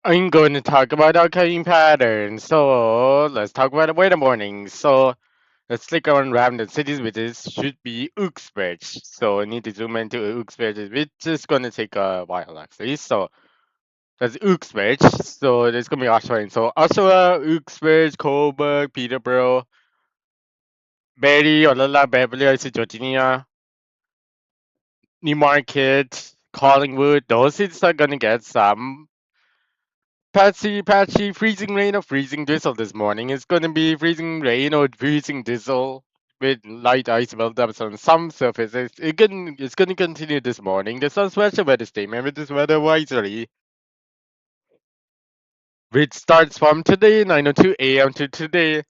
I'm going to talk about occurring patterns. So let's talk about the weather morning. So let's click on random cities, which is should be Uxbridge. So I need to zoom into Uxbridge, which is going to take a while actually. So that's Uxbridge. So there's going to be Oshawa. So Oshawa, Uxbridge, Coburg, Peterborough, Barrie, Olala, Beverly Hills, Georgia, Newmarket, Collingwood. Those cities are going to get some patchy, freezing rain or freezing drizzle this morning. It's gonna be freezing rain or freezing drizzle with light ice buildups on some surfaces. It's gonna continue this morning. There's some special weather statement with this weather advisory, which starts from today, 9:02 a.m. to today,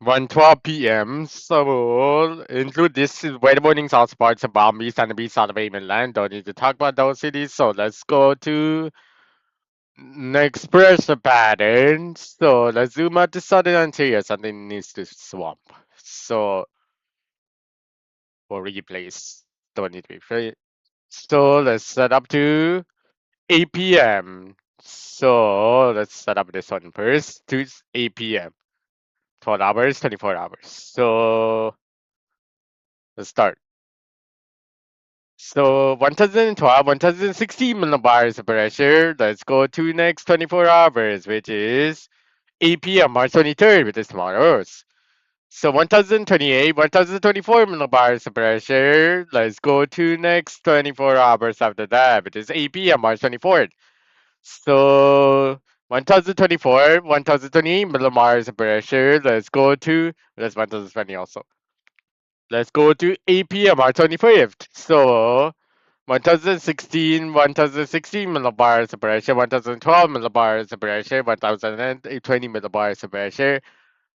1:12 p.m. So include this weather warnings also parts of Palm Beach and the Beach out of mainland. Don't need to talk about those cities. So let's go to next pressure pattern. So let's zoom out to southern Ontario. Something needs to swamp. So for replace, don't need to be free. So let's set up to 8 p.m. So let's set up this one first to 8 p.m. 12 hours, 24 hours. So let's start. So 1012, 1016 millibars of pressure. Let's go to next 24 hours, which is 8 p.m. March 23rd, which is tomorrow's. So 1028, 1024 millibars of pressure. Let's go to next 24 hours after that, which is 8 p.m. March 24th. So 1024, 1028 millibars of pressure. That's 1020 also. Let's go to 8 p.m. March 25th. So 1016 millibars of pressure, 1012 millibars of pressure, 1020 millibars of pressure.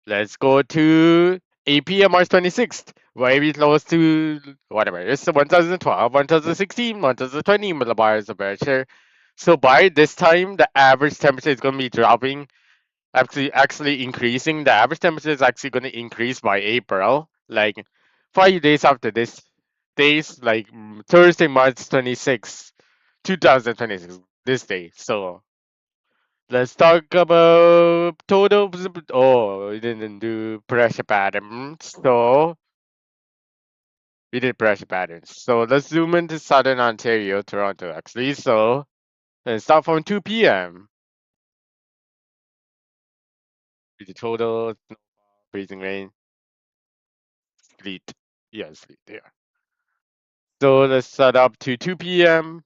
Let's go to APM March 26th, very close to whatever. It's 1012, 1016, 1020 millibars of pressure. So by this time, the average temperature is going to be dropping, actually increasing. The average temperature is actually going to increase by April, like 5 days after this days, like Thursday, March 26th, 2026, this day. So let's talk about total. Oh, we didn't do pressure patterns. So we did pressure patterns. So let's zoom into Southern Ontario, Toronto, actually. So let's start from 2 p.m. with the total freezing rain, sleet. Yeah, sleet there. So let's start up to 2 p.m.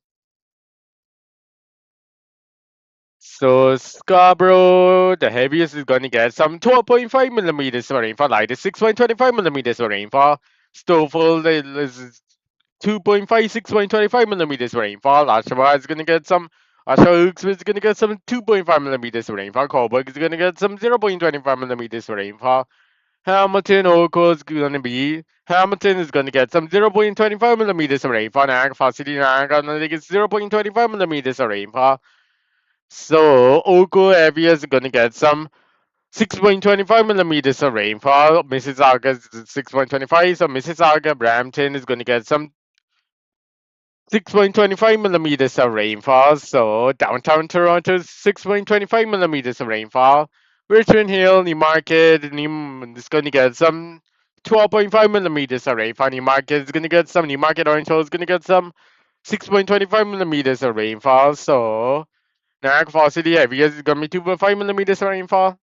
So Scarborough, the heaviest is going to get some 12.5 millimeters of rainfall, lightest 6.25 millimeters of rainfall. Stouffville is 2.5, 6.25 millimeters of rainfall. Oshawa is going to get some. Oshawa Oaks is going to get some 2.5 millimeters of rainfall. Coburg is going to get some 0.25 millimeters of rainfall. Hamilton is going to get some 0.25 millimeters of rainfall. Niagara Falls City, Niagara going to get 0.25 millimeters of rainfall. So Oco area is gonna get some 6.25 millimeters of rainfall. Mississauga is 6.25, so Mississauga, Brampton is gonna get some 6.25 millimeters of rainfall. So downtown Toronto is 6.25 millimeters of rainfall. Richmond Hill, Newmarket, is gonna get some 12.5 millimeters of rainfall. Newmarket is gonna get some. Newmarket Orange Hill is gonna get some 6.25 millimeters of rainfall. So Niagara Falls City area is going to be 2.5 millimeters of rainfall.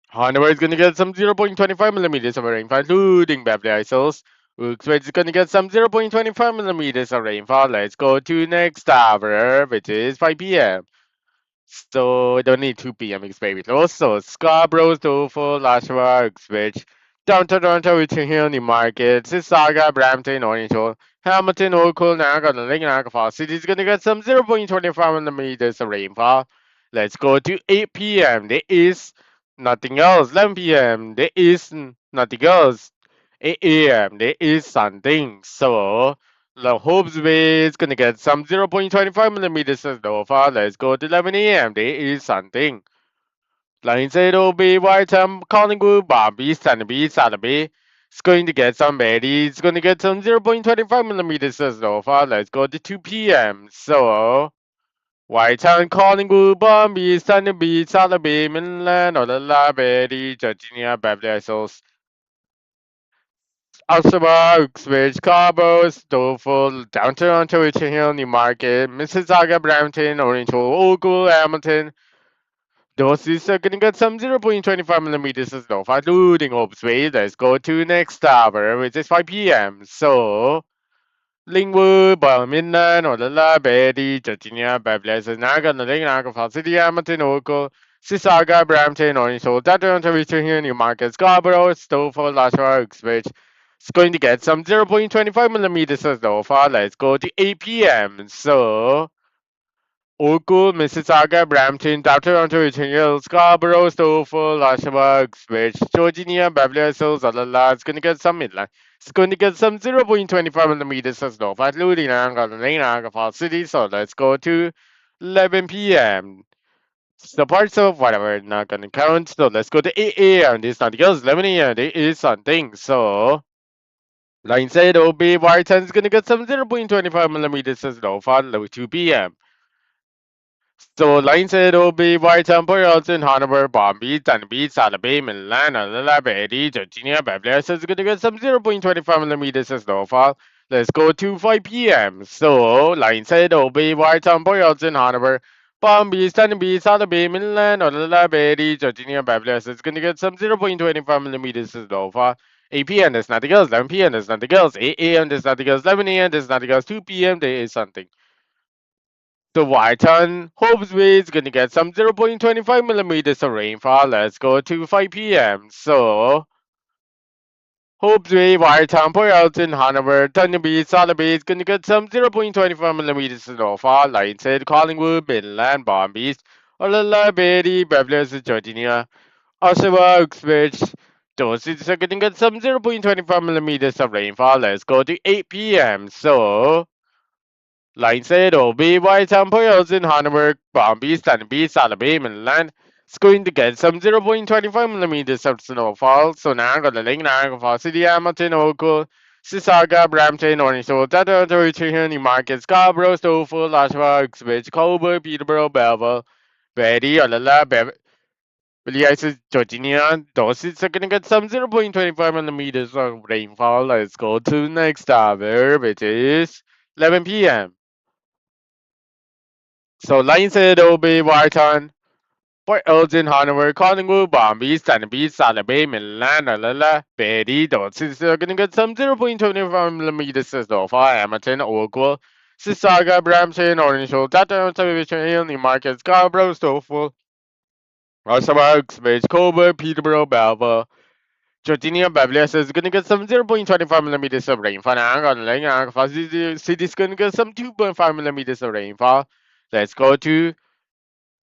Hanover is going to get some 0.25 millimeters of rainfall, including Beverly Hills. Uxbridge is going to get some 0.25 millimeters of rainfall. Let's go to next hour, which is 5 p.m. So we don't need 2 p.m. It's very close. So Scarborough, Stouffville, Oshawa, Uxbridge, downtown Toronto, Richmond Hill, Newmarket, Mississauga, Brampton, Orange Hill, Hamilton, Oakville, Niagara, Lake Niagara Falls City is gonna get some 0.25 millimeters of rainfall. Let's go to 8 p.m. There is nothing else. 11 p.m. There is nothing else. 8 a.m. There is something. So the Hobbs Bay is gonna get some 0.25 millimeters of snowfall. Let's go to 11 a.m. There is something. Lionshead Bay, Whiteham, Collingwood, Bobby, Sunby, Sotheby. It's going to get some berry. It's going to get some 0.25 millimeters of snowfall. Let's go to 2 p.m. So Whitetown, Collingwood, Bombay, Thunder Beach, Salaby, Midland, Ottawa, Betty, Virginia, Beverly Hills, Oshawa, Uxbridge, Scarborough, Stouffville, Down Toronto, Richmond Hill, Newmarket, Mississauga, Brampton, Orange Hole, Oakville, Hamilton. Those is gonna get some 0.25 millimeters of snow, including Hopesway. Let's go to next hour, which is 5 p.m. So, Lingwood, Midnight, Ottawa, Betty, Virginia, Beverly, Naga, Naga, Fall City, Hamilton, Oakville, Sissaga, Brampton, Orange Hole, Toronto, Richmond Hill, Newmarket, Scarborough, Stouffville, Oshawa, Uxbridge. It's going to get some 0.25 millimeters of snowfall. Let's go to 8 p.m. So, Oakwood, Mississauga, Brampton, Toronto, Richmond, Scarborough, Stouffville, Oshawa, Uxbridge, Georgia, Beverly Hills, Alala. It's going to get some midline. It's going to get some 0.25 millimeters of snowfall, including Niagara Falls City. So let's go to 11 p.m. So parts of whatever not going to count. So let's go to 8 a.m. This is not because 11 a.m. There is something. So line said OB Y10 is going to get some 0.25 millimeters of snowfall at 2 p.m. So line said OB Y10 Elton, Hanover, Bombay, Dunby, Salaby, Milan, Alala, Betty, Virginia, Beverly Hills is going to get some 0.25 millimeters of snowfall. Let's go to 5 p.m. So line said OB Y10 Elton, Hanover, Bombay, Dunby, Salaby, Milan, Alala, Betty, Virginia, Beverly Hills is going to get some 0.25 millimeters of snowfall. 8 p.m. There's nothing else. 11 p.m. There's nothing else. 8 a.m. There's nothing else. 11 a.m. There's nothing else. 2 p.m. There is something. So Whiteton, Hopesway is going to get some 0.25 millimeters of rainfall. Let's go to 5 p.m. So Hopesway, Whiteton, Port Elton, Hanover, Thunder Beach, Sotheby is going to get some 0.25 millimeters of snowfall. Like said, Collingwood, Midland, Palm Beach, Olala, Beatty, Beverly Hills, Georgia, Oshawa, Uxbridge. Those cities are going to get some 0.25 millimeters of rainfall. Let's go to 8 p.m. So Line said, OB by Temple in Hanover, Bombay, Stanby, Salaby, Milan. It's going to get some 0.25 millimeters of snowfall. So now got the link now for City, Hamilton, Oakville, Sissaga, Brampton, Orange, Tata, Torrington, Newmarket, Scarborough, Stouffville, Oshawa, Uxbridge, Coburg, Peterborough, Belleville, Betty, Olala, Beverly Hills, Georgia. Those are going to get some 0.25 millimeters of rainfall. Let's go to next hour, which is 11 p.m. So line said OB Wharton, Port Elgin, Hanover, Collingwood, Bombay, Stanby, Salaby, Milan, Alala, Betty, Dodson, are gonna get some 0.25 millimeters of snowfall, Hamilton, Oakville, Sissaga, Brampton, Orange Hill, Tata, Television Hill, Newmarket, Scarborough, Stouffville, Oshawa, Uxbridge, Coburg, Peterborough, Belleville, Georgia, Beverly Hills is gonna get some 0.25 millimeters of rainfall. City is gonna get some 2.5 millimeters of rainfall. Let's go to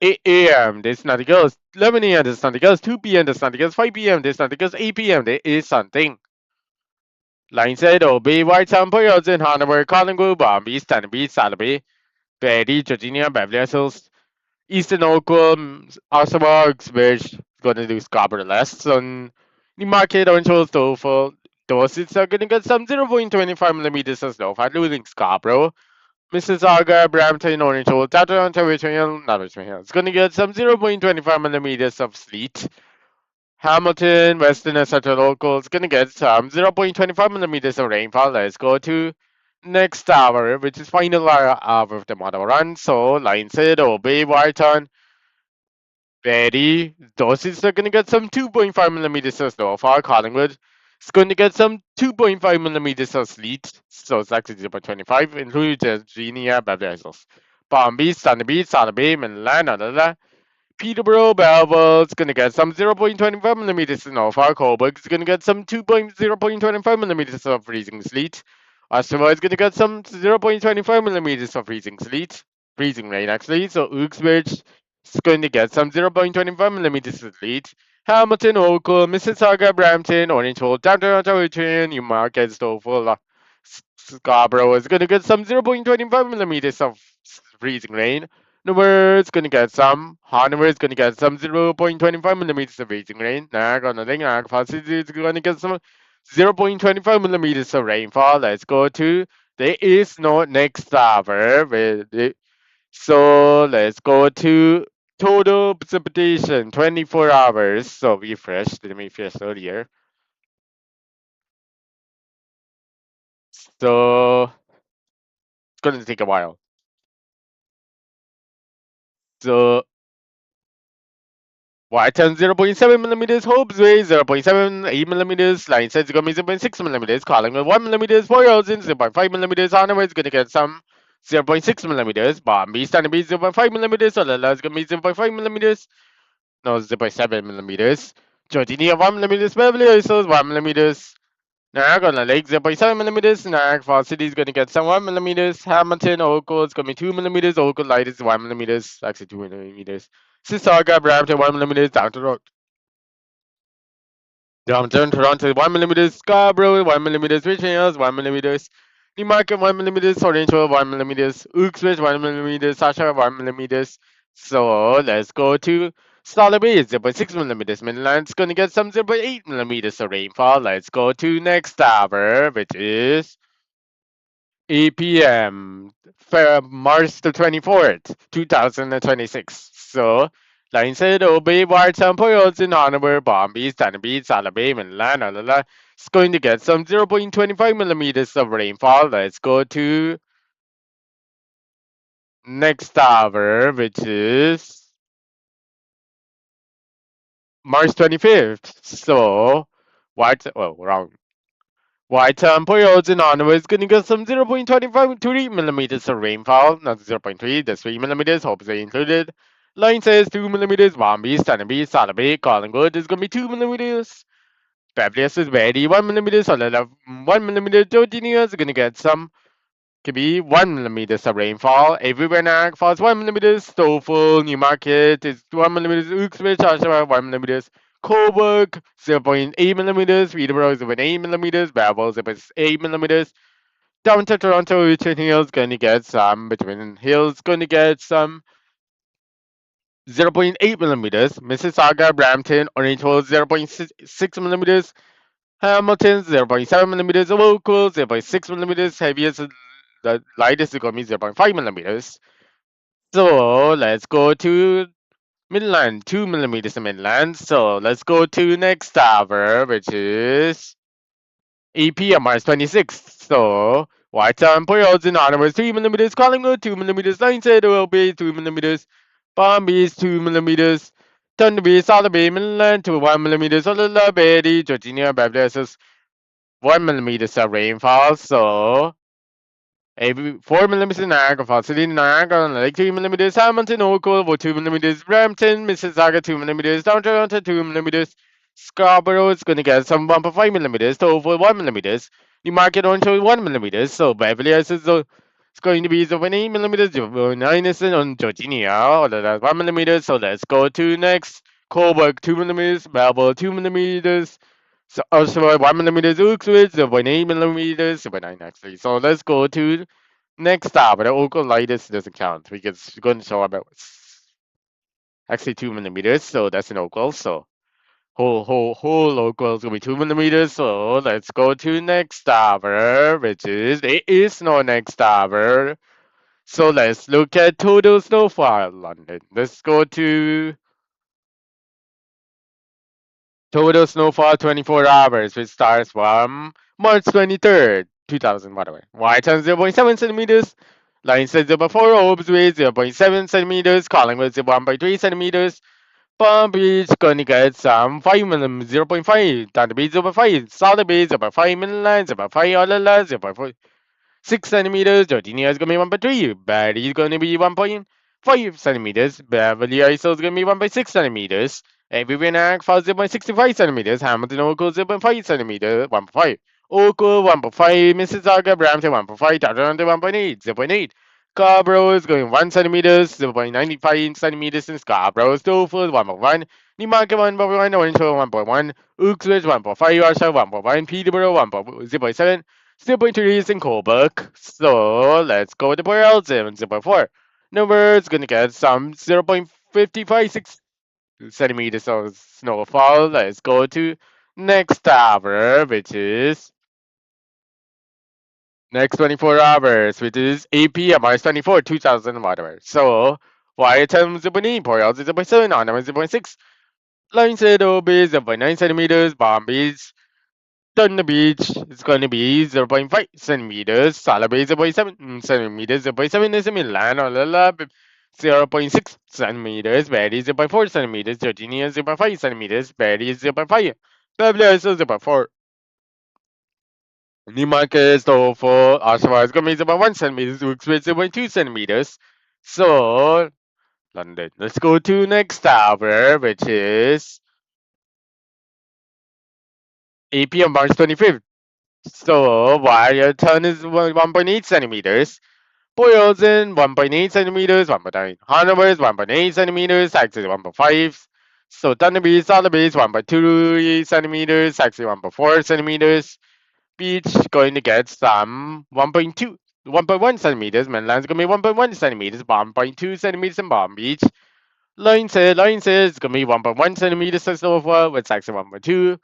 8 a.m. There's nothing else. 11 a.m. There's nothing else. 2 p.m. There's nothing else. 5 p.m. There's nothing else. 8 p.m. There is something. Line said OB White Samples in Hanover, Collingwood, Bombay, Stanby, Salaby, Betty, Georgia, Beverly Hills, Eastern Oakland, Oshawa, Uxbridge, gonna do Scarborough Less on the market on Stouffville. Those are gonna get some 0.25 millimeters of snow, including Scarborough. Mississauga, Brampton, Orange Hole, Toronto, Richmond Hill, not Richmond Hill. It's going to get some 0.25 millimeters of sleet. Hamilton, Western and Central Local is going to get some 0.25 millimeters of rainfall. Let's go to next hour, which is final hour of the model run. So, line said, obey Wharton, Betty, Doses are going to get some 2.5 millimeters of snowfall. Collingwood is going to get some 2.5 millimeters of sleet. So it's actually 0.25, including Virginia, Beverly Hills. Palm Beach, Thunder Beach, Salaby, Milan, Peterborough, Belleville is going to get some 0.25 millimeters of snowfall. Coburg is going to get some 0.25 millimeters of freezing sleet. Oshawa is going to get some 0.25 millimeters of freezing sleet. Freezing rain, actually. So Uxbridge is going to get some 0.25 millimeters of sleet. Hamilton, Oakville, Mississauga, Brampton, Orange Hole, Downtown, Richmond, Newmarket, Stouffville, Scarborough is going to get some 0.25 millimeters of freezing rain. Nowhere is going to get some. Hanover is going to get some 0.25 millimeters of freezing rain. Falls is going to get some 0.25 millimeters of rainfall. Let's go to there is no next hour. So let's go to total precipitation, 24 hours. So refresh, let me refresh earlier. So it's going to take a while. So Y10 0.7 millimeters, Hope's Way 0.78 millimeters, line says it's going to be 0.6 millimeters, calling with 1 millimeters, 4 Elgin 0.5 millimeters, Hannover is going to get some 0.6 millimeters, Bombay standing be 0.5 millimeters, Solala is going to be 0.5 millimeters, no 0.7 millimeters, Georginia 1 millimeters, Beverly Hills 1 millimeters, Niagara Lake 0.7 millimeters, Niagara Falls City is going to get some 1 millimeters, Hamilton, Oracle is going to be 2 millimeters, Oracle Light is 1 millimeters, actually 2 millimeters, Sissaga, Brampton 1 millimeters, down to road. Downtown Toronto 1 millimeters, Scarborough 1 millimeters, Richmond Hills 1 millimeters, Newmarket 1 millimeters, Orangeville 1 millimeters, Uxbridge 1 millimeters, Sasha 1 millimeters. So let's go to Solid Bay 0.6 millimeters. Midland's gonna get some 0.8 millimeters of rainfall. Let's go to next hour, which is 8 p.m. March the 24th, 2026. So, line said, obey Ward Samples in honor Bombay, Stanby, Salabay, Milan, alala. It's going to get some 0.25 millimeters of rainfall. Let's go to next hour, which is March 25th. So, what? Oh, wrong. White Poyos in Ottawa is going to get some 0.25 to 3 millimeters of rainfall, not 0.3, the 3 millimeters, hope they included. Line says 2 millimeters, Bombay, Stanby, Salaby, Collingwood is going to be 2 millimeters. Fabulous is ready, 1 millimeter, Solid 1 millimeter, Georginia is going to get some, could be 1 millimeters of rainfall. Everywhere Niagara Falls, 1 millimeters, Stouffville, Newmarket is 1 millimeters, Uxbridge, Oshawa, 1 millimeters. Coburg 0.8 millimeters, Peterborough 0.8 millimeters, Babel 0.8 millimeters. Down to Toronto, Richmond Hills gonna get some, between Hills gonna get some 0.8 millimeters, Mississauga, Brampton, Orangeville 0.6 millimeters, Hamilton 0.7 millimeters, local 0.6 millimeters, heaviest, the lightest is gonna be 0.5 millimeters. So let's go to Midland, 2 millimeters in Midland. So let's go to next tower, which is EP on March 26th. So Whitetown, Poyos in Ottawa 3 millimeters, Collingwood 2 millimeters, Lionshead will be 2 millimeters, Palm Beach 2 millimeters, Thunder Bay, Solid Bay, Midland to 1 millimeters, Solid Bay, Georginia, Baptist 1 millimeters of rainfall. So Every 4 millimeters in Niagara Falls, City, Niagara, Lake 3 millimeters, Hamilton, Oakville, 2 millimeters, Brampton, Mississauga 2 millimeters, down Toronto 2 millimeters, Scarborough is going to get some 1.5 millimeters to over 1 millimeters, Newmarket onto 1 millimeters, so Beverly Hills is it's going to be 0.8 millimeters, 0.9 is on Georginia, or that's 1 millimeter, so let's go to next, Coburg 2 millimeters, Melbourne 2 millimeters, so also 1 millimeters Uxbridge, 0.8 millimeters, 0.9 actually. So let's go to next stop. The local lightest doesn't count because it's going to show about actually 2 millimeters. So that's an local. So whole local is gonna be 2 millimeters. So let's go to next tower, which is it is no next tower. So let's look at total snowfall London. Let's go to total snowfall 24 hours, which starts from March 23rd, 2000, by the way. Whiteton 0.7 centimeters. Line says 0.4, Obsway 0.7 centimeters. Collingwood 1.3 centimeters. Palm Beach gonna get some 5 millimeters, 0.5. Thunder Bay 0.5. Solid Bay 0.5. Midland 0.5. Olala 0.4. 6 centimeters. Georginia is going to be 1.3. Barrie is going to be 1.5 centimeters. Beverly Hills is going to be 1.6 centimeters. Everywhere Niagara Falls 0.65 centimeters. Hamilton Oakville 0.5 centimeters. 1.5. Oakville 1.5. Mississauga, Brampton 1.5. Toronto 1.8. 0.8. Scarborough is going 1 centimeters. 0.95 centimeters in Scarborough. Stouffville 1.1. Newmarket 1.1. Orangeville 1.1. Uxbridge 1.5. Oshawa 1.1. Peterborough 1.7. 0.3 is in Coburg. So let's go to Belgium. 0.4. Numbers gonna get some 0.556 centimeters of snowfall. Let's go to next tower, which is Next 24 hours, which is 8 p.m. March 24, 2000, whatever. So, wire time 0.8, Port 0.7, ornament 0.6, line set OB 0.9 centimeters, bomb beach, turn the beach is going to be 0.5 centimeters, solid base 0.7 centimeters, 0.7 is a Milan or Lala, 0.6 centimeters, Barry 0.4 centimeters, Georginia 0.5 centimeters, Barry 0.5, Beverly Hills 0.4. Newmarket for Oshawa is going to be 0.1 centimeters, Wilkes 0.2 centimeters. So, London. Let's go to next tower, which is 8 p.m. March 25th. So, wire turn is 1.8 centimeters. Boyles 1.8 centimeters, 1.9. Hanover is 1.8 centimeters, axis 1.5. So, Thunderbee, Sotheby's 1.2 centimeters, axis 1.4 centimeters. Beach going to get some 1.2, 1.1 centimeters. Mainland's going to be 1.1 centimeters, 1.2 centimeters in Palm Beach. Line says it's going to be 1.1 centimeters and so forth, with section 1.2.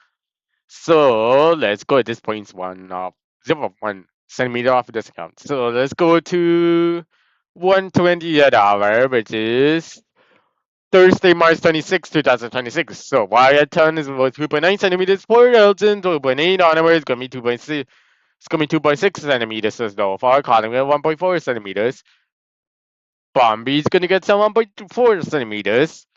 So let's go at this point, 0.1 centimeter off this account. So let's go to 120 an hour, which is Thursday, March 26, 2026. So wire turn is about 2.9 centimeters for Elton, 2.8 onward is going to be 2.6. It's going to be 2.6 centimeters as though for column 1.4 centimeters. Bombi is going to get some 1.4 centimeters.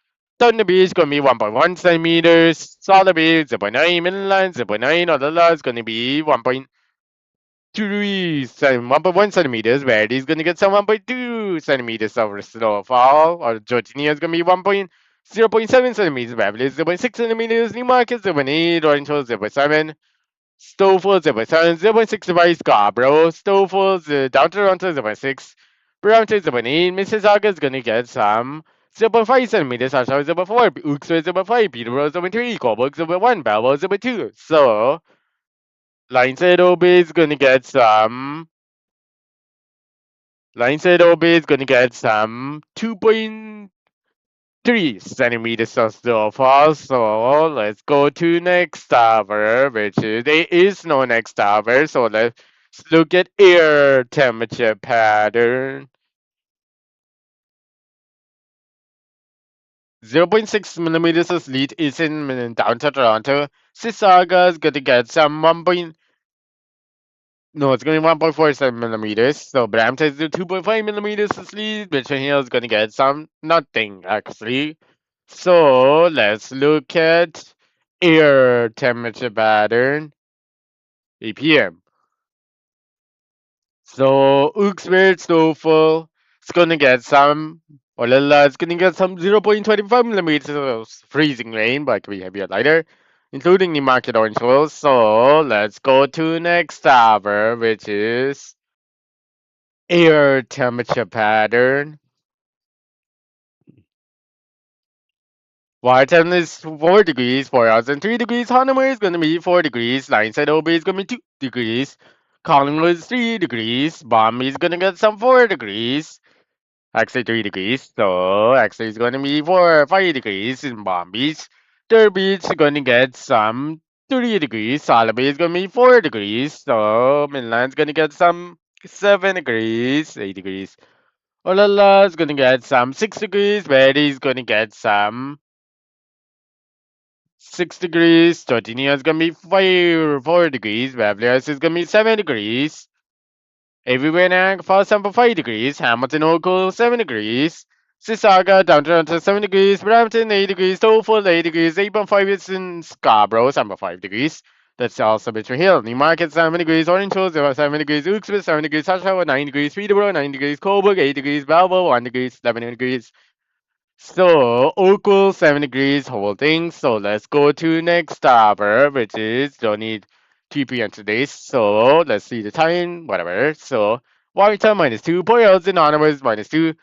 Thunderbee is going to be 1.1 centimeters. Sotheby's 0.9. Midland 0.9. Odella is going to be 1.1 centimeters. Verdi is going to get some 1.2 centimeters of snowfall. Or Georginia is going to be 0.7 centimeters. Beverly is 0.6 centimeters. Newmarket 0.8. Orange Hill 0.7. Stoffel 0.7, 0.6 by Scarborough. Stoffel down to Toronto 0.6. Brampton 0.8. Mississauga is going to get some 0.5 centimeters. Oshawa 0.4. Uxbridge 0.5. Peterborough 0.3. Cobourg 0.1. Belleville 0.2. So, Lineshead OB is going to get some. Lineshead OB is going to get some 2.3 centimeters of snowfall. So let's go to next tower, which is there is no next tower. So let's look at air temperature pattern. 0.6 millimeters of sleet is in downtown Toronto. Sissaga is going to get some 1. No, it's going to be 1.47 millimeters. So Brampton is 2.5 millimeters of sleet. Richmond Hill is going to get some nothing actually. So let's look at air temperature pattern, 8 p.m. So Uxbridge Snowfall is gonna get some, or Lilla is gonna get some 0.25 millimeters of freezing rain, but we have here later, including the market orange rolls. So let's go to next tower, which is air temperature pattern. Washington is 4 degrees, 4,003 degrees. Hanoi is going to be 4 degrees. Lineside OB is going to be 2 degrees. Collingwood is 3 degrees. Bomb is going to get some 4 degrees. Actually, 3 degrees. So, actually, it's going to be 5 degrees in Bomb Beach. Derby is going to get some 3 degrees. Salaby is going to be 4 degrees. So, Midland's going to get some 7 degrees, 8 degrees. Olala is going to get some 6 degrees. Betty is going to get some 6 degrees. Tortilla is gonna be 4 degrees. Beverly Hills is gonna be 7 degrees. Everywhere now falls down for 5 degrees. Hamilton Oakville 7 degrees. Sissaga down to 7 degrees. Brampton 8 degrees. Tofu 8 degrees. 8.5 is in Scarborough 7.5 degrees. That's also Mitchell Hill. Newmarket 7 degrees. Orange Hills 7 degrees. Uxbridge 7 degrees. Oshawa 9 degrees. Peterborough 9 degrees. Cobourg 8 degrees. Belleville 1 degrees. 11 degrees. So equals 7 degrees whole thing. So let's go to next tower, which is don't need 2 p.m. today. So let's see the time, whatever. So Warrington -2, Boyles and Onwards -2,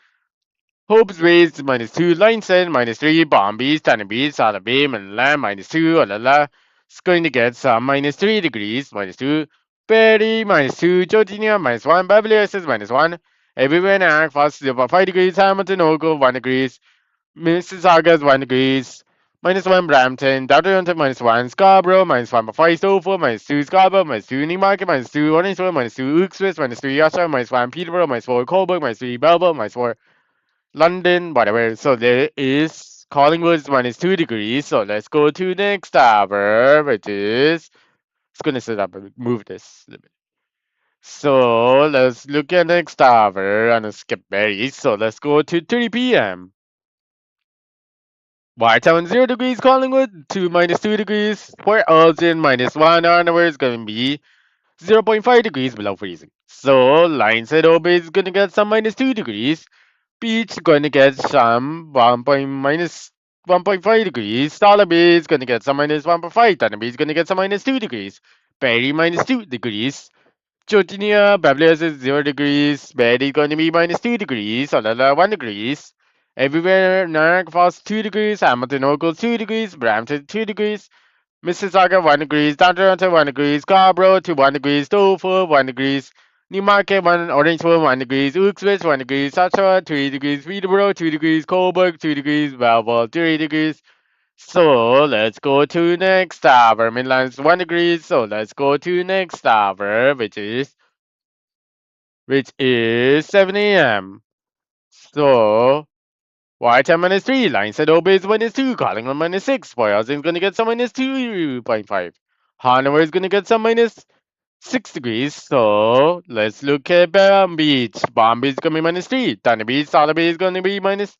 Hope's Raised -2, Lineshead -3, Bombies, Tanabees, Salabe, Milan -2, Olala. It's going to get some -3 degrees, -2. Perry -2, Georginia -1, Beverly Hills -1. Everywhere in Ag, fast 5 degrees, Hamilton, Ogle 1 degrees. Mississauga is 1 degrees. -1 Brampton, Toronto -1 Scarborough, -1.5 Stoffel, -2 Scarborough, -2 Newmarket, -2 Orangeville, -2 Uxbridge, -3 Oshawa, -1 Peterborough, -4 Coburg, -3 Belleville, -4 London, whatever. So there is Collingwood's -2 degrees. So let's go to next hour, which is it's gonna set up and move this. So let's look at next hour and skip berries. So let's go to 3 p.m. Whitetown 0 degrees, Collingwood to -2 degrees. For Elgin -1 hour is gonna be 0.5 degrees below freezing. So Lionshead Obey is gonna get some -2 degrees. Beach going to get some 1.5 degrees. Dollar Bay is going to get some -1.5. Thunder Bay is going to get some -2 degrees. Perry -2 degrees. Georgia, Babylon is 0 degrees. Betty is going to be -2 degrees. Olala 1 degrees. Everywhere, Niagara Falls 2 degrees. Hamilton Oakville 2 degrees. Brampton 2 degrees. Mississauga 1 degrees. Toronto 1 degrees. Scarborough to 1 degrees. Tofu 1 degrees. Newmarket 1 Orangeville 1 degrees. Uxbridge 1 degrees. Oshawa 3 degrees. Peterborough 2 degrees. Coburg 2 degrees. Belleville 3 degrees. So let's go to next hour. Midlands 1 degrees. So let's go to next hour, which is 7 a.m. So Whiteham -3, Lionshead Obey is -2, Collingwood -6, Boyles is gonna get some -2.5. Hanover is gonna get some -6 degrees. So let's look at Palm Beach. Palm Beach is gonna be -3. Thunder Beach, Solid Bay is gonna be minus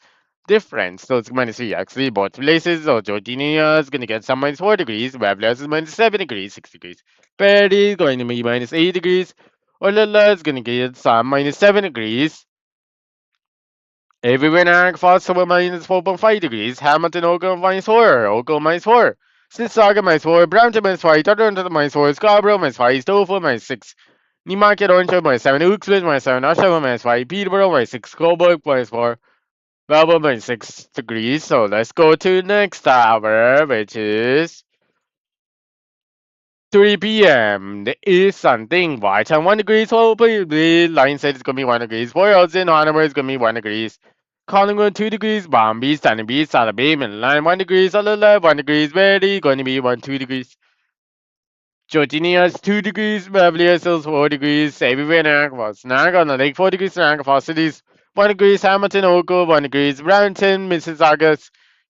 different. So it's -3 actually. Both places. So Georginia is gonna get some -4 degrees. Webblers is -7 degrees, 6 degrees. Perry is going to be -8 degrees. Olala is gonna get some -7 degrees. Everywhere Niagara Falls somewhere -4.5 degrees. Hamilton, Oakville -4. Oakville -4. Mississauga -4. Brampton -5. Toronto -4. Scarborough -5. Stoffel -6. Newmarket, Orangeville -7. Uxbridge -7. Oshawa -5. Peterborough -6. Coburg -4. Melbourne -6 degrees. So let's go to next hour, which is 3 p.m. There is something. Whiteham 1 degrees. Hopefully, line said it's gonna be 1 degrees. Royals in Hanover is gonna be 1 degrees. Collingwood 2 degrees. Bombay, Stanley Beach, South Bay, Midland 1 degrees. Olala 1 degrees. Ready going to be 2 degrees. Georginia is 2 degrees. Beverly Hills 4 degrees. Everywhere Niagara Falls. Niagara on the lake 4 degrees. Niagara Falls cities 1 degrees. Hamilton, Oakville 1 degrees. Brampton, Mississauga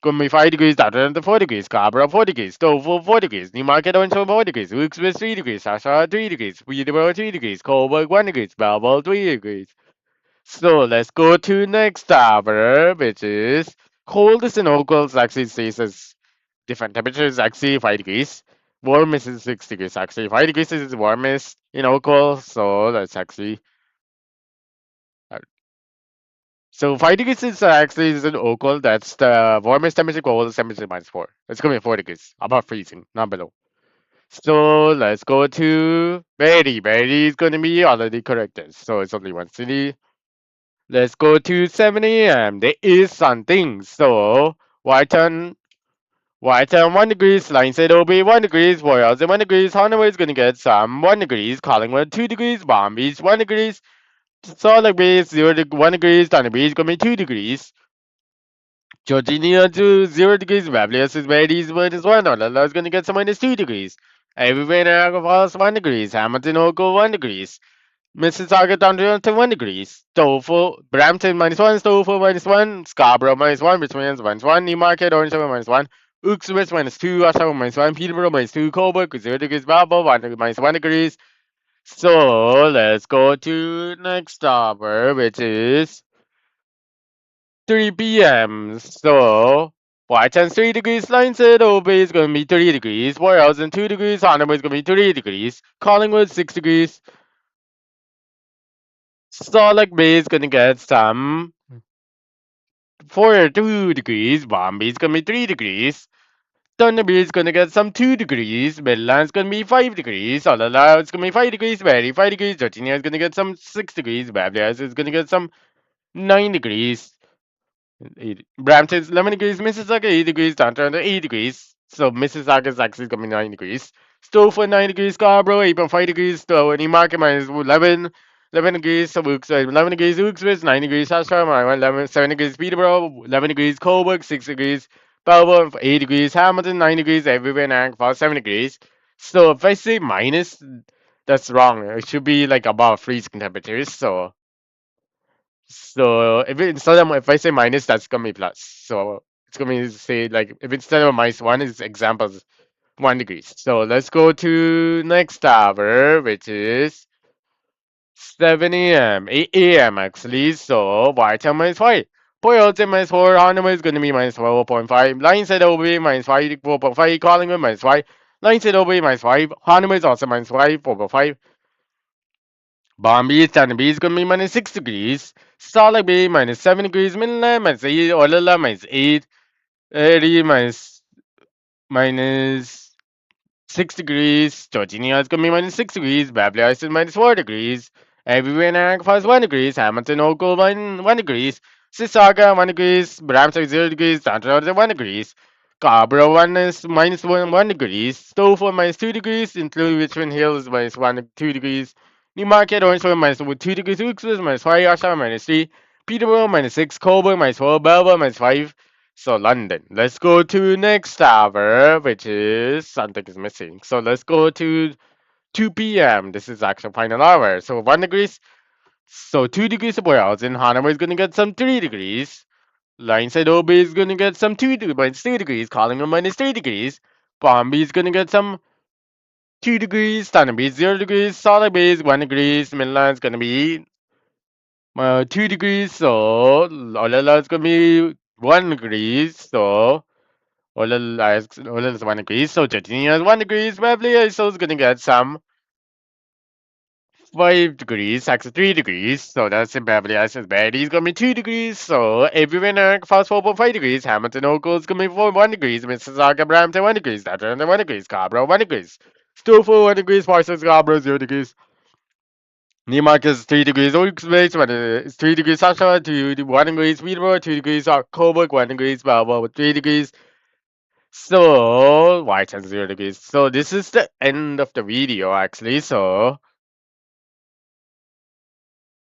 gonna be 5 degrees. Toronto 4 degrees. Scarborough 4 degrees. Stoffel 4 degrees. Newmarket Orangeville 4 degrees. Wilkes 3 degrees. Oshawa 3 degrees. Peterborough 3 degrees. Coburg 1 degrees. Belleville 3 degrees. So let's go to next hour, which is coldest in Oakville actually stays as different temperatures. Actually 5 degrees. Warmest is 6 degrees. Actually 5 degrees is warmest in Oakville. So that's actually uh, so 5 degrees is actually is in Oakville. That's the warmest temperature. Coldest temperature -4. It's gonna be 4 degrees above freezing, not below. So let's go to Betty. Betty is gonna be already corrected. So it's only one city. Let's go to 7 a.m. There is something. So Whiteton 1 degrees, Lionshead OB 1 degrees, Royals 1 degrees, Hanover is gonna get some 1 degrees, Collingwood 2 degrees, Palm Beach 1 degrees, Solid Bay 1 degrees, Thunder Bay is gonna be 2 degrees. Georginia to 0 degrees, Babylon is Betty's -1, Olala is gonna get some -2 degrees. Everywhere Niagara Falls 1 degrees, Hamilton Oakville 1 degrees. Mississauga down to 1 degrees. Stoffel, Brampton -1, Stoffel -1, Scarborough -1, Richmond -1, Newmarket, Orangeville -1, Uxbridge -2, Oshawa -1, Peterborough -2, Coburg 0 degrees, Balboa -1 degrees. So let's go to next hour, which is 3 p.m. So Whiteton's 3 degrees, Lionshead Obey is gonna be 3 degrees, Royals 2 degrees, Hanover is gonna be 3 degrees, Collingwood 6 degrees. Starlight Bay is gonna get some 2 degrees. Bombay is gonna be 3 degrees. Thunder Bay is gonna get some 2 degrees. Midland's gonna be 5 degrees. Olala is gonna be 5 degrees. Very 5 degrees. Virginia is gonna get some 6 degrees. Babylon is gonna get some 9 degrees. Brampton's 11 degrees. Mississauga 8 degrees. Downtown 8 degrees. So Mississauga is actually gonna be 9 degrees. Stowe 9 degrees. Scarborough 8.5 degrees. Stowe Newmarket -11. 11 degrees. So 11 degrees. Uxbridge 9 degrees. Oshawa 11, 7 degrees. Peterborough 11 degrees. Coburg 6 degrees. Belleville 8 degrees, Hamilton 9 degrees, everywhere in Niagara Falls 7 degrees. So if I say minus, that's wrong. It should be like above freezing temperatures. So if I say minus, that's gonna be plus. So it's gonna be say like if instead of minus one is examples 1 degrees. So let's go to next hour, which is 7 a.m. 8 a.m. actually. So y time minus 5. Boyle minus 4, Hanuma is gonna be minus 4.5. Line said OB minus 5, 4.5, Collingwood minus 5. Line said OB minus 5. Hanuma is also minus 5, 4.5. Bombay Standard B is gonna be minus 6 degrees. Starlight Bay minus 7 degrees. Midland minus 8. Olala minus 8. Erie minus 6 degrees. Georgina is going to be minus 6 degrees. Babley is minus 4 degrees. Everywhere in Niagara Falls 1 degrees. Hamilton Oakville 1 degrees. Sissaga 1 degrees. Brampton 0 degrees. Toronto 1 degrees. Scarborough 1 is minus 1 degrees. Stouffville minus 2 degrees. Including Richmond Hill is minus 1 2 degrees. Newmarket Orangeville minus 2 degrees. Wilkesville minus 5. Oshawa minus 3. Peterborough minus 6. Coburg minus 4. Belleville minus 5. So London. Let's go to next tower, which is something is missing. So let's go to 2 p.m. This is actual final hour. So 1 degrees. So 2 degrees of Wales in Hanover is gonna get some 3 degrees. Lineside OB is gonna get some minus 2 degrees. Collingwood minus 3 degrees. Bombay is gonna get some 2 degrees. Standard Bay 0 degrees. Solid Bay is 1 degrees. Midland is gonna be 2 degrees. So Olala is gonna be 1 degrees. So Olel is 1 degrees, so Jetinia is 1 degrees. Beverly is also gonna get some 5 degrees, actually 3 degrees. So that's in Beverly Hills. Betty is gonna be 2 degrees. So everywhere in America falls 4.5 degrees. Hamilton Oakville is gonna be 1 degrees. Mississauga Brampton 1 degrees. Atlanta 1 degrees. Scarborough 1 degrees. Stouffville 1 degrees. Parsons Scarborough 0 degrees. Newmarket is 3 degrees. Oaks 3 degrees. Oshawa 1 degrees. Peterborough 2 degrees. Coburg 1 degrees. Balboa 3 degrees. So, y10 0 degrees. So this is the end of the video actually. So